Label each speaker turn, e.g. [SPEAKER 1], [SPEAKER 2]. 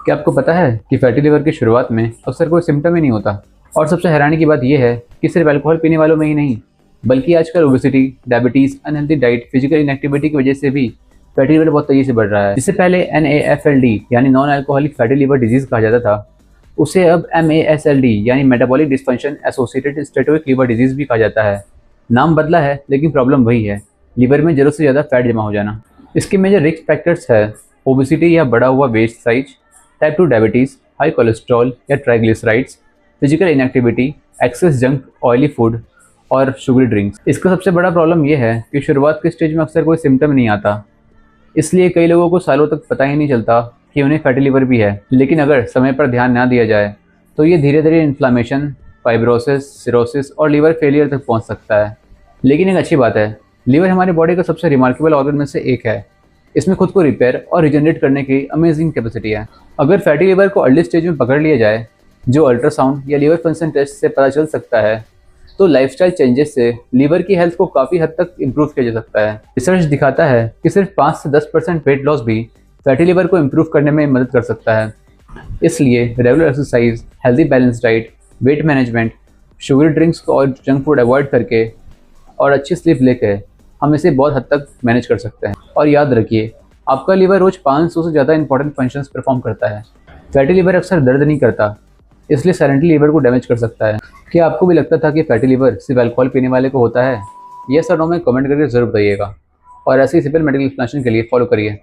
[SPEAKER 1] क्या आपको पता है कि फैटी लिवर की शुरुआत में अक्सर कोई सिम्टम ही नहीं होता। और सबसे हैरानी की बात यह है कि सिर्फ अल्कोहल पीने वालों में ही नहीं, बल्कि आजकल obesity, diabetes, unhealthy diet, physical inactivity की वजह से भी फैटी लिवर बहुत तेजी से बढ़ रहा है। जिससे पहले NAFLD यानी non alcoholic fatty liver disease कहा जाता था, उसे अब MASLD यानी metabolic dysfunction associated steatotic liver disease भी कहा जाता है। नाम बदला है लेकिन प्रॉब्लम वही है, लिवर में ज़रूरत से ज़्यादा फैट जमा हो जाना। इसके मेजर रिस्क फैक्टर्स है ओबेसिटी या बढ़ा हुआ waist size, type 2 diabetes, high cholesterol या triglycerides, physical inactivity, excess junk oily food और शुगरी ड्रिंक्स। इसका सबसे बड़ा प्रॉब्लम यह है कि शुरुआत के स्टेज में अक्सर कोई सिम्टम नहीं आता, इसलिए कई लोगों को सालों तक पता ही नहीं चलता कि उन्हें फैटी लिवर भी है। लेकिन अगर समय पर ध्यान ना दिया जाए तो ये धीरे धीरे इन्फ्लामेशन, फाइब्रोसिस, सिरोसिस और लीवर फेलियर तक पहुंच सकता है। लेकिन एक अच्छी बात है, लीवर हमारे बॉडी का सबसे रिमार्केबल ऑर्गन में से एक है। इसमें खुद को रिपेयर और रिजनरेट करने की अमेजिंग कैपेसिटी है। अगर फैटी लिवर को अर्ली स्टेज में पकड़ लिया जाए, जो अल्ट्रासाउंड या लीवर फंक्शन टेस्ट से पता चल सकता है, तो लाइफस्टाइल चेंजेस से लीवर की हेल्थ को काफ़ी हद तक इम्प्रूव किया जा सकता है। रिसर्च दिखाता है कि सिर्फ 5 से 10% वेट लॉस भी फैटी लिवर को इम्प्रूव करने में मदद कर सकता है। इसलिए regular exercise, healthy balance diet, weight management, sugar drinks और जंक फूड अवॉइड करके और अच्छी स्लीप लेके हम इसे बहुत हद तक मैनेज कर सकते हैं। और याद रखिए, आपका लिवर रोज 500 से ज़्यादा इंपॉर्टेंट फंक्शंस परफॉर्म करता है। फैटी लिवर अक्सर दर्द नहीं करता, इसलिए साइलेंटली लिवर को डैमेज कर सकता है। क्या आपको भी लगता था कि फैटी लिवर सिर्फ अल्कोहल पीने वाले को होता है? यस और नो में कमेंट करके ज़रूर बताइएगा। और ऐसे ही सिंपल मेडिकल एक्सप्लेनेशन के लिए फॉलो करिए।